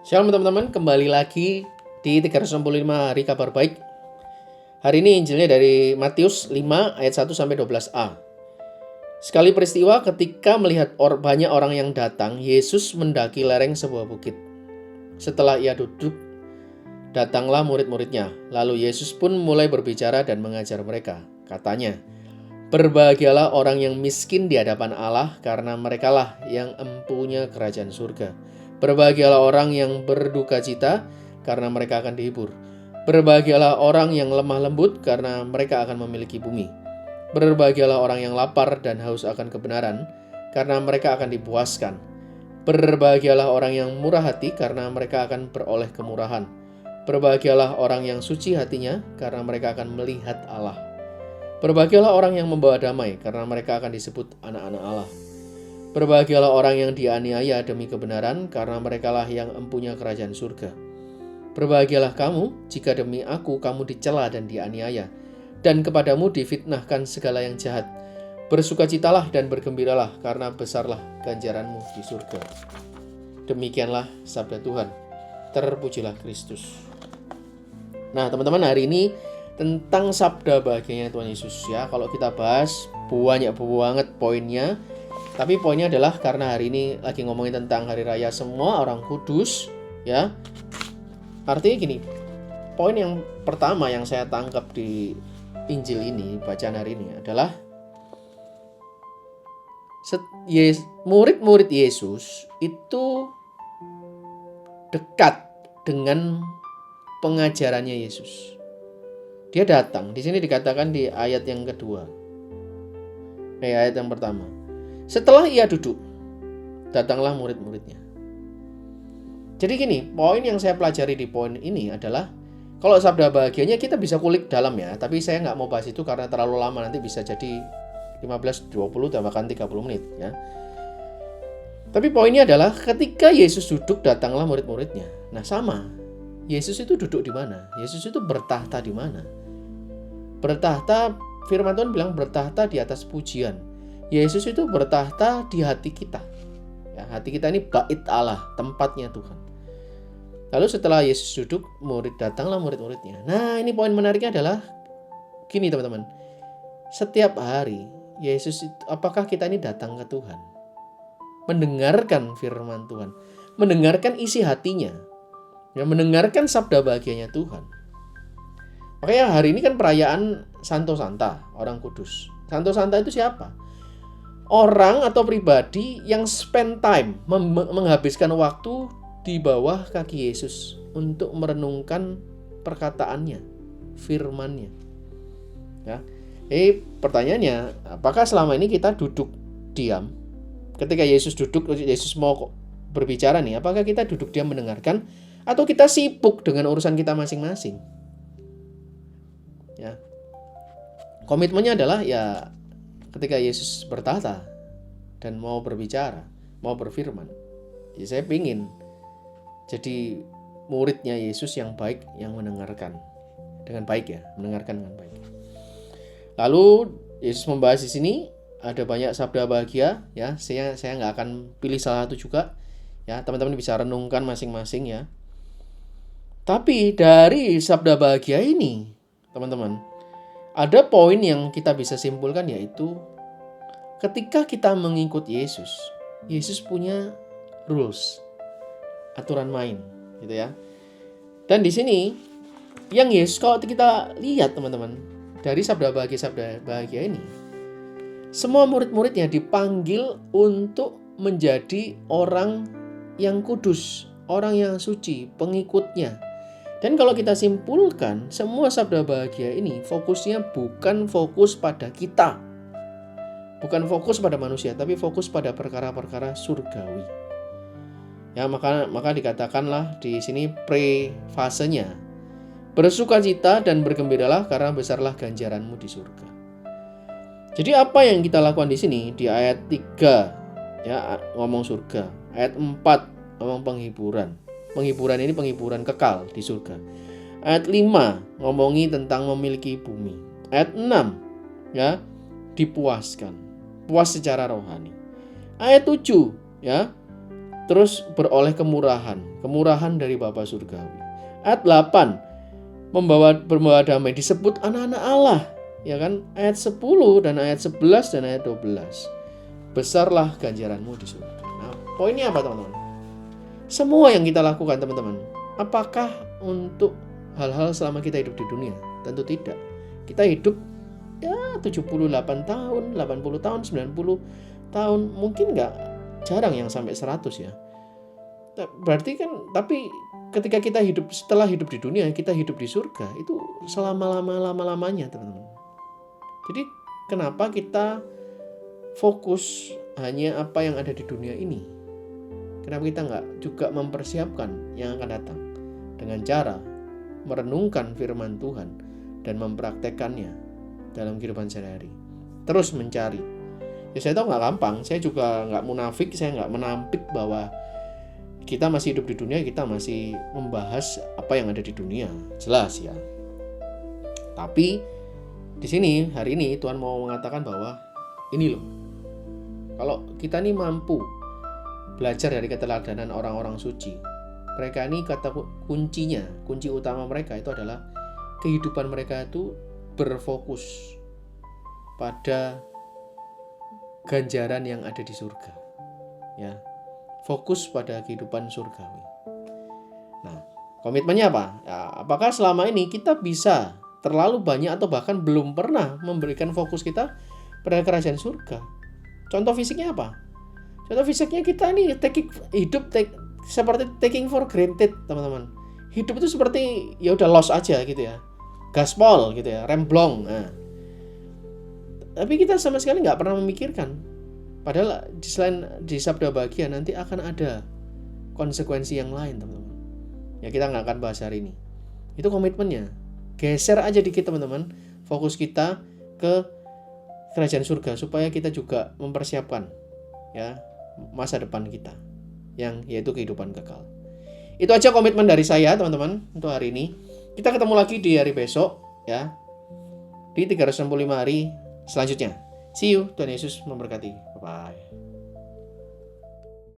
Shalom teman-teman, kembali lagi di 365 Hari Kabar Baik. Hari ini Injilnya dari Matius 5 ayat 1 sampai 12a. Sekali peristiwa ketika melihat banyak orang yang datang, Yesus mendaki lereng sebuah bukit. Setelah ia duduk, datanglah murid-muridnya. Lalu Yesus pun mulai berbicara dan mengajar mereka. Katanya, "Berbahagialah orang yang miskin di hadapan Allah, karena merekalah yang empunya kerajaan surga. Berbahagialah orang yang berduka cita, karena mereka akan dihibur. Berbahagialah orang yang lemah lembut, karena mereka akan memiliki bumi. Berbahagialah orang yang lapar dan haus akan kebenaran, karena mereka akan dipuaskan. Berbahagialah orang yang murah hati, karena mereka akan beroleh kemurahan. Berbahagialah orang yang suci hatinya, karena mereka akan melihat Allah. Berbahagialah orang yang membawa damai, karena mereka akan disebut anak-anak Allah. Berbahagialah orang yang dianiaya demi kebenaran, karena merekalah yang empunya kerajaan surga. Berbahagialah kamu jika demi aku kamu dicela dan dianiaya, dan kepadamu difitnahkan segala yang jahat. Bersukacitalah dan bergembiralah, karena besarlah ganjaranmu di surga." Demikianlah sabda Tuhan. Terpujilah Kristus. Nah, teman-teman, hari ini tentang sabda bahagianya Tuhan Yesus ya. Kalau kita bahas banyak banget poinnya. Tapi poinnya adalah karena hari ini lagi ngomongin tentang hari raya semua orang kudus ya. Artinya gini, poin yang pertama yang saya tangkap di Injil ini, bacaan hari ini adalah murid-murid Yesus itu dekat dengan pengajarannya Yesus. Dia datang. Di sini dikatakan di ayat yang kedua. Ayat yang pertama. Setelah ia duduk, datanglah murid-muridnya. Jadi gini, poin yang saya pelajari di poin ini adalah kalau sabda bahagianya kita bisa kulik dalam ya, tapi saya nggak mau bahas itu karena terlalu lama, nanti bisa jadi 15, 20, dan bahkan 30 menit ya. Tapi poinnya adalah ketika Yesus duduk, datanglah murid-muridnya. Nah sama, Yesus itu duduk di mana? Yesus itu bertahta di mana? Bertahta, firman Tuhan bilang bertahta di atas pujian. Yesus itu bertahta di hati kita. Ya, hati kita ini bait Allah, tempatnya Tuhan. Lalu setelah Yesus duduk, datanglah murid-muridnya. Nah, ini poin menariknya adalah gini teman-teman. Setiap hari Yesus itu, apakah kita ini datang ke Tuhan? Mendengarkan firman Tuhan, mendengarkan isi hatinya, ya, mendengarkan sabda bahagianya Tuhan. Makanya hari ini kan perayaan Santo Santa, orang kudus. Santo Santa itu siapa? Orang atau pribadi yang spend time, menghabiskan waktu di bawah kaki Yesus untuk merenungkan perkataannya, firman-Nya. Ya. Pertanyaannya, apakah selama ini kita duduk diam? Ketika Yesus duduk, Yesus mau berbicara nih, apakah kita duduk diam mendengarkan atau kita sibuk dengan urusan kita masing-masing? Ya. Komitmennya adalah ya ketika Yesus bertahta dan mau berbicara, mau berfirman, ya saya ingin jadi muridnya Yesus yang baik, yang mendengarkan dengan baik ya, mendengarkan dengan baik. Lalu Yesus membahas di sini ada banyak sabda bahagia ya. Saya nggak akan pilih salah satu juga ya. Teman-teman bisa renungkan masing-masing ya. Tapi dari sabda bahagia ini, teman-teman, ada poin yang kita bisa simpulkan, yaitu ketika kita mengikut Yesus, Yesus punya rules, aturan main, gitu ya. Dan di sini yang Yesus, kalau kita lihat teman-teman, dari sabda bahagia ini, semua murid-muridnya dipanggil untuk menjadi orang yang kudus, orang yang suci, pengikutnya. Dan kalau kita simpulkan, semua sabda bahagia ini fokusnya bukan fokus pada kita. Bukan fokus pada manusia, tapi fokus pada perkara-perkara surgawi. Ya, maka dikatakanlah di sini prefasenya. Bersukacita dan bergembiralah, karena besarlah ganjaranmu di surga. Jadi apa yang kita lakukan di sini? Di ayat 3 ya ngomong surga. Ayat 4 ngomong penghiburan. Penghiburan ini penghiburan kekal di surga. Ayat 5 ngomongi tentang memiliki bumi. Ayat 6 ya dipuaskan, puas secara rohani. Ayat 7 ya terus beroleh kemurahan dari Bapa surgawi. Ayat 8, membawa damai, disebut anak-anak Allah, ya kan? Ayat 10 dan ayat 11 dan ayat 12. Besarlah ganjaranmu di surga. Nah, poinnya apa teman-teman? Semua yang kita lakukan teman-teman, apakah untuk hal-hal selama kita hidup di dunia? Tentu tidak. Kita hidup 78 tahun, 80 tahun, 90 tahun, mungkin nggak, jarang yang sampai 100 ya. Berarti kan, tapi ketika kita hidup, setelah hidup di dunia, kita hidup di surga, itu selama-lamanya teman-teman. Jadi kenapa kita fokus hanya apa yang ada di dunia ini? Kenapa kita nggak juga mempersiapkan yang akan datang dengan cara merenungkan firman Tuhan dan mempraktekkannya dalam kehidupan sehari-hari? Terus mencari. Ya saya tahu nggak gampang, saya juga nggak munafik, saya nggak menampik bahwa kita masih hidup di dunia, kita masih membahas apa yang ada di dunia, jelas ya. Tapi di sini hari ini Tuhan mau mengatakan bahwa ini loh, kalau kita nih mampu belajar dari keteladanan orang-orang suci, mereka ini kata kuncinya, kunci utama mereka itu adalah kehidupan mereka itu berfokus pada ganjaran yang ada di surga, ya. Fokus pada kehidupan surgawi. Nah, komitmennya apa? Ya, apakah selama ini kita bisa terlalu banyak atau bahkan belum pernah memberikan fokus kita pada kerajaan surga? Contoh fisiknya apa? Contoh fisiknya kita nih seperti taking for granted, teman-teman. Hidup itu seperti ya udah lost aja gitu ya. Gaspol gitu ya, remblong. Nah. Tapi kita sama sekali nggak pernah memikirkan. Padahal selain di sabda bahagia nanti akan ada konsekuensi yang lain, teman-teman. Ya kita nggak akan bahas hari ini. Itu komitmennya. Geser aja dikit teman-teman. Fokus kita ke kerajaan surga supaya kita juga mempersiapkan ya masa depan kita, yang yaitu kehidupan kekal. Itu aja komitmen dari saya teman-teman untuk hari ini. Kita ketemu lagi di hari besok ya, di 365 hari selanjutnya. See you. Tuhan Yesus memberkati. Bye-bye.